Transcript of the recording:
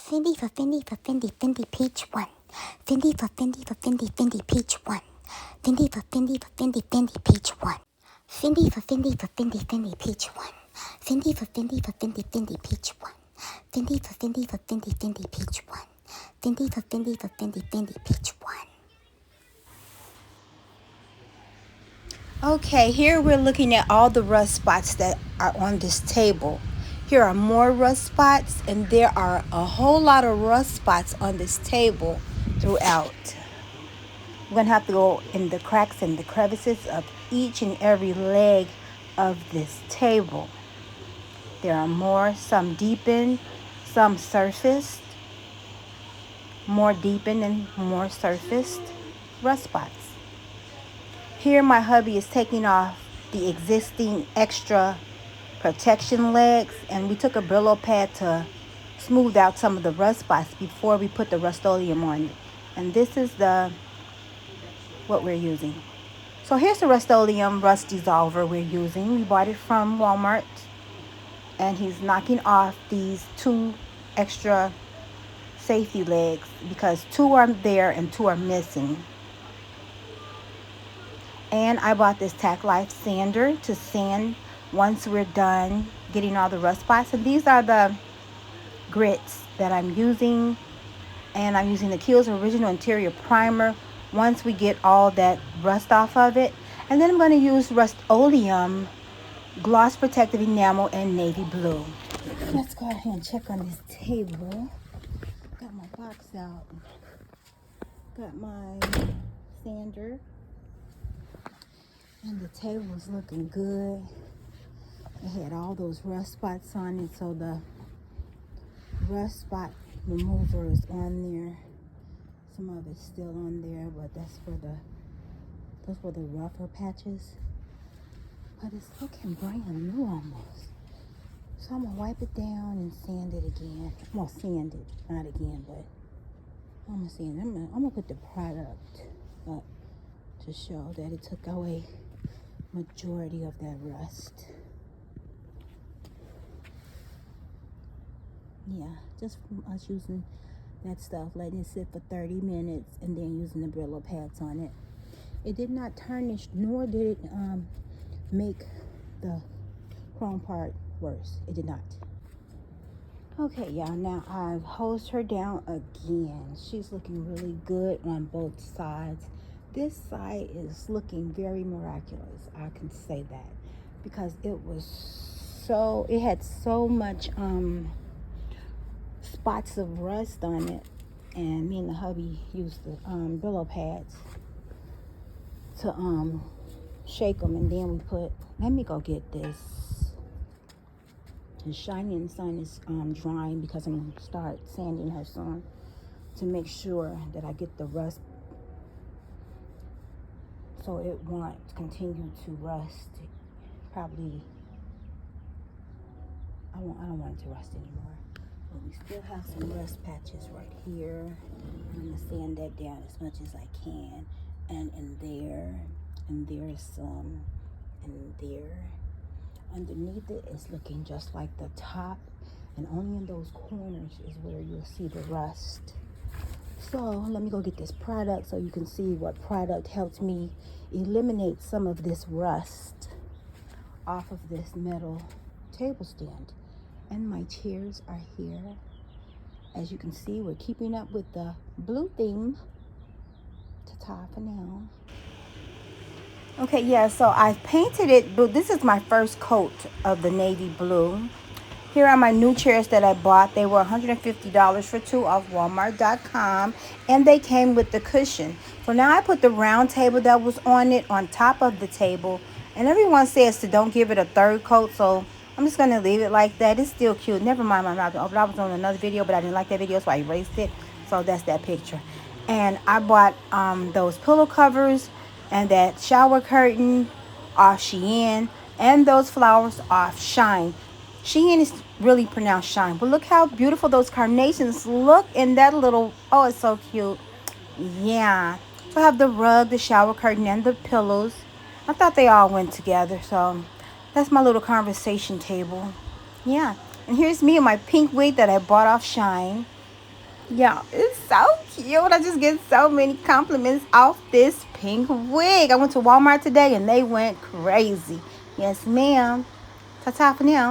Fendi for Fendi for Fendi, Fendi peach one. Fendi for Fendi for Fendi, Fendi peach one. Fendi for Fendi for Fendi, Fendi peach one. Fendi for Fendi for Fendi, Fendi peach one. Fendi for Fendi for Fendi, Fendi peach one. Fendi for Fendi for Fendi, Fendi peach one. Fendi for Fendi for Fendi, Fendi peach one. Okay, here we're looking at all the rust spots that are on this table. Here are more rust spots, and there are a whole lot of rust spots on this table throughout. We're going to have to go in the cracks and the crevices of each and every leg of this table. There are more, some deepened, some surfaced, more deepened and more surfaced rust spots. Here my hubby is taking off the existing extra protection legs, and we took a Brillo pad to smooth out some of the rust spots before we put the rustoleum on it. And this is what we're using. So here's the rustoleum rust dissolver we're using. We bought it from Walmart, and he's knocking off these 2 extra safety legs because 2 are there and 2 are missing. And I bought this Tack Life sander to sand once we're done getting all the rust spots. And these are the grits that I'm using. And I'm using the Kiehl's Original Interior Primer once we get all that rust off of it. And then I'm going to use Rust-Oleum Gloss Protective Enamel in Navy Blue. Let's go ahead and check on this table. Got my box out. Got my sander. And the table is looking good. It had all those rust spots on it, so the rust spot remover is on there. Some of it's still on there, but those were the rougher patches. But it's looking brand new almost. So I'm gonna wipe it down and sand it again. I'm gonna sand it, not again, but I'm gonna sand it. I'm gonna put the product up to show that it took away majority of that rust. Yeah, just from us using that stuff, letting it sit for 30 minutes and then using the Brillo pads on it. It did not tarnish, nor did it make the chrome part worse. It did not. Okay, y'all, now I've hosed her down again. She's looking really good on both sides. This side is looking very miraculous, I can say that, because it had so much spots of rust on it, and me and the hubby used the Brillo pads to shake them, and then we let me go get this. The shiny in the sun is drying because I'm going to start sanding her soon to make sure that I get the rust so it won't continue to rust. Probably, I don't want it to rust anymore. But we still have some rust patches right here. I'm going to sand that down as much as I can. And in there, and there's some, and there. Underneath it is looking just like the top, and only in those corners is where you'll see the rust. So let me go get this product so you can see what product helped me eliminate some of this rust off of this metal table stand. And my chairs are here. As you can see, we're keeping up with the blue theme to tie for now. Okay, yeah, so I've painted it blue. This is my first coat of the navy blue. Here are my new chairs that I bought. They were $150 for 2 off Walmart.com, and they came with the cushion. So now I put the round table that was on it on top of the table, and everyone says to don't give it a third coat, so I'm just going to leave it like that. It's still cute. Never mind my mouth. I was on another video, but I didn't like that video, so I erased it. So that's that picture. And I bought those pillow covers and that shower curtain off Shein, and those flowers off Shine. Shein is really pronounced Shine, but look how beautiful those carnations look in that little, oh, it's so cute. Yeah. So I have the rug, the shower curtain, and the pillows. I thought they all went together, so that's my little conversation table. Yeah. And here's me in my pink wig that I bought off Shine. Yeah, it's so cute. I just get so many compliments off this pink wig. I went to Walmart today and they went crazy. Yes, ma'am. Ta-ta for now.